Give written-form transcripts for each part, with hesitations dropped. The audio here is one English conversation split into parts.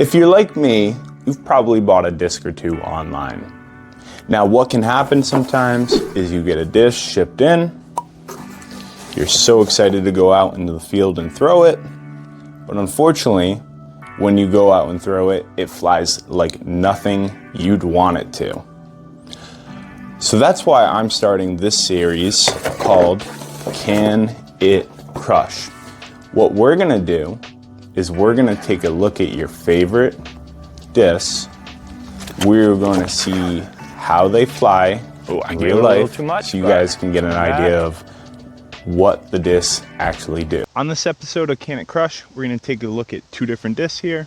If you're like me, you've probably bought a disc or two online. Now what can happen sometimes is you get a disc shipped in, you're so excited to go out into the field and throw it, but unfortunately, when you go out and throw it, it flies like nothing you'd want it to. So that's why I'm starting this series called Can It Crush? What we're gonna do is we're gonna take a look at your favorite discs. We're gonna see how they fly in real life, so you guys can get an idea of what the discs actually do. On this episode of Can It Crush, we're going to take a look at two different discs here.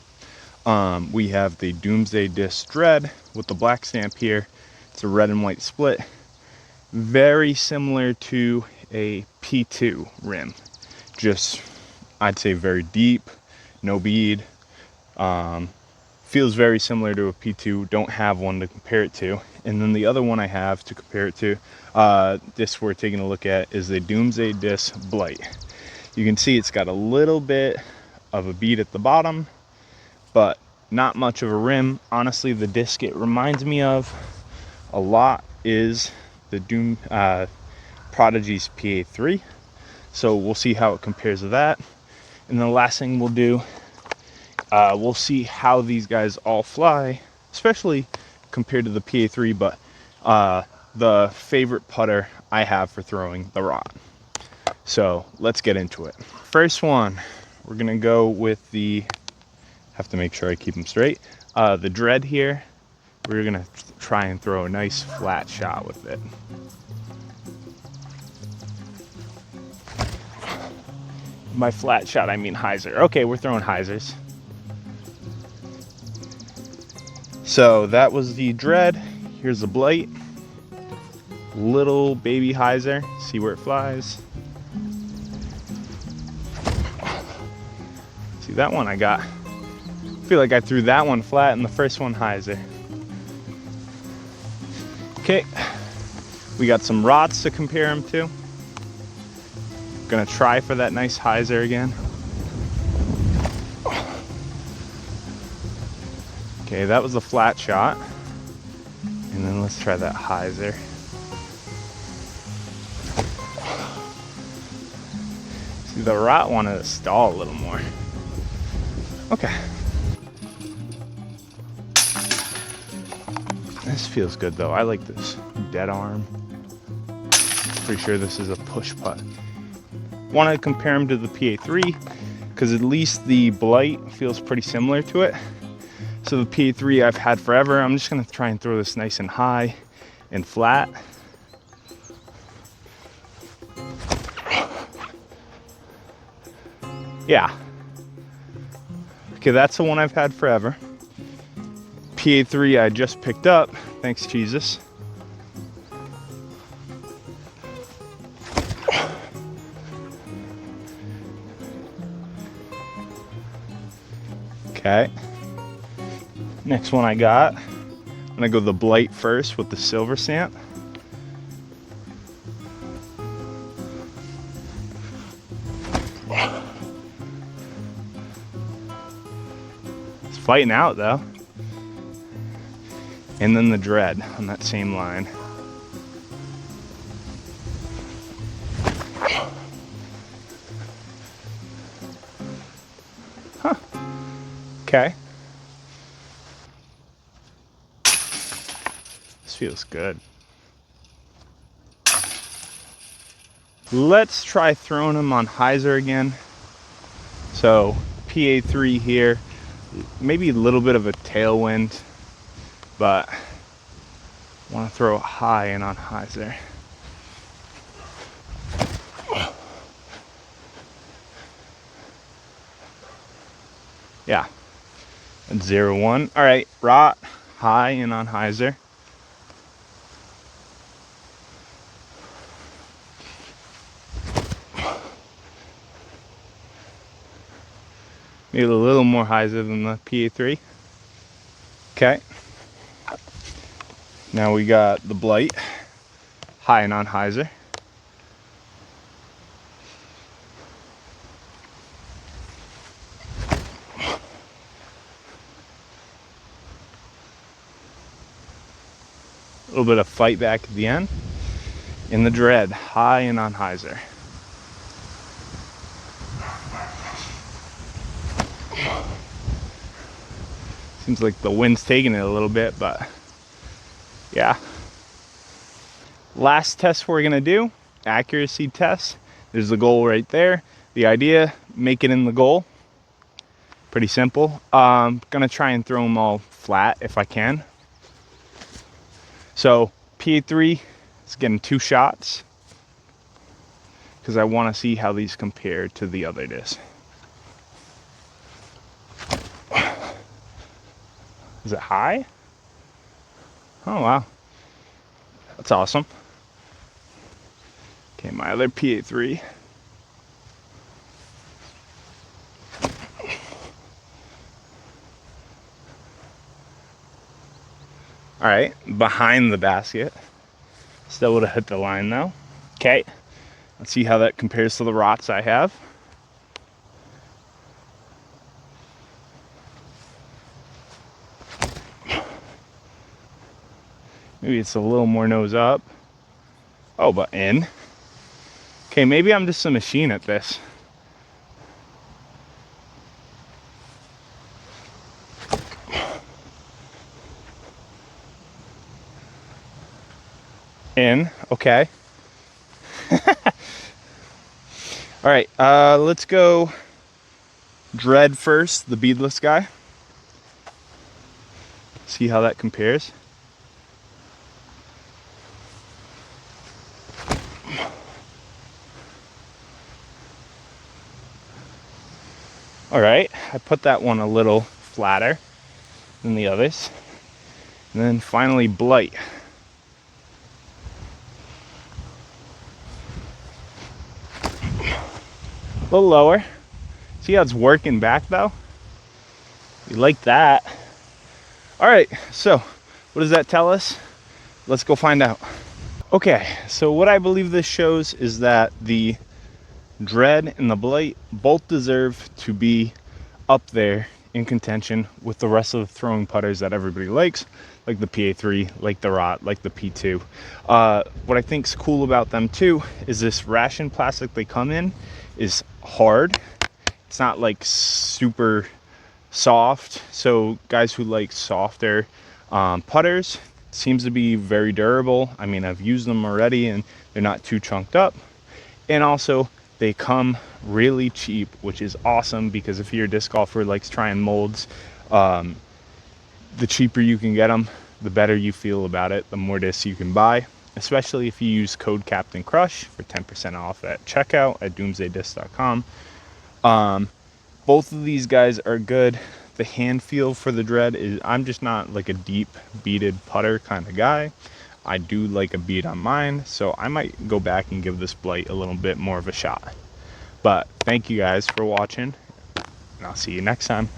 We have the Doomsday Disc Dread with the black stamp here. It's a red and white split. Very similar to a P2 rim. Just, I'd say very deep, no bead. Feels very similar to a P2, don't have one to compare it to. And then the other one I have to compare it to, this we're taking a look at, is the Doomsday Disc Blight. You can see it's got a little bit of a bead at the bottom, but not much of a rim. Honestly, the disc it reminds me of a lot is the Prodigy's PA3. So we'll see how it compares to that. And the last thing we'll do, we'll see how these guys all fly, especially compared to the PA3, but the favorite putter I have for throwing the rod. So let's get into it. First one, we're gonna go with the, have to make sure I keep them straight, the Dread here. We're gonna try and throw a nice flat shot with it. By flat shot, I mean hyzer. Okay, we're throwing hyzers. So that was the Dread. Here's the Blight. Little baby hyzer. See where it flies. See that one I got. I feel like I threw that one flat and the first one hyzer. Okay, we got some rods to compare them to. Gonna try for that nice hyzer again. Okay, that was a flat shot. And then let's try that hyzer. See, the rot wanted to stall a little more. Okay. This feels good though. I like this dead arm. Pretty sure this is a push putt. Want to compare them to the PA3 because at least the Blight feels pretty similar to it. So the PA3 I've had forever. I'm just gonna try and throw this nice and high and flat. Yeah. Okay, that's the one I've had forever. PA3 I just picked up, thanks Jesus. Okay. Next one I got, I'm gonna go the Blight first with the silver stamp. It's fighting out though. And then the Dread on that same line. Huh. Okay. This feels good. Let's try throwing them on hyzer again. So PA3 here, maybe a little bit of a tailwind, but I want to throw it high and on hyzer. Yeah, that's 0-1. All right, rot, high and on hyzer. Maybe a little more hyzer than the PA3. Okay. Now we got the Blight, high and on hyzer. little bit of fight back at the end. In the Dread, high and on hyzer. Seems like the wind's taking it a little bit, but yeah. Last test we're gonna do, accuracy test. There's the goal right there. The idea, make it in the goal. Pretty simple. Gonna try and throw them all flat if I can. So PA3 is getting 2 shots because I want to see how these compare to the other disc. Is it high? Oh wow, that's awesome. Okay, my other PA3. All right, behind the basket. Still would have hit the line though. Okay, let's see how that compares to the rots I have. Maybe it's a little more nose up. Oh, but in. Okay, maybe I'm just a machine at this. In, okay. All right, let's go Dread first, the beadless guy. See how that compares. All right, I put that one a little flatter than the others. And then finally Blight. A little lower. See how it's working back though? You like that. All right, so what does that tell us? Let's go find out. Okay, so what I believe this shows is that the Dread and the Blight both deserve to be up there in contention with the rest of the throwing putters that everybody likes, like the PA3, like the Rot, like the P2. What I think is cool about them too is this ration plastic they come in is hard. It's not like super soft, so guys who like softer putters, seems to be very durable. I mean, I've used them already and they're not too chunked up. And also they come really cheap, which is awesome because if you're a disc golfer who likes trying molds, the cheaper you can get them, the better you feel about it, the more discs you can buy, especially if you use code Captain Crush for 10% off at checkout at doomsdaydisc.com. Both of these guys are good. The hand feel for the Dread is, I'm just not like a deep beaded putter kind of guy. I do like a bead on mine, so I might go back and give this Blight a little bit more of a shot. But thank you guys for watching, and I'll see you next time.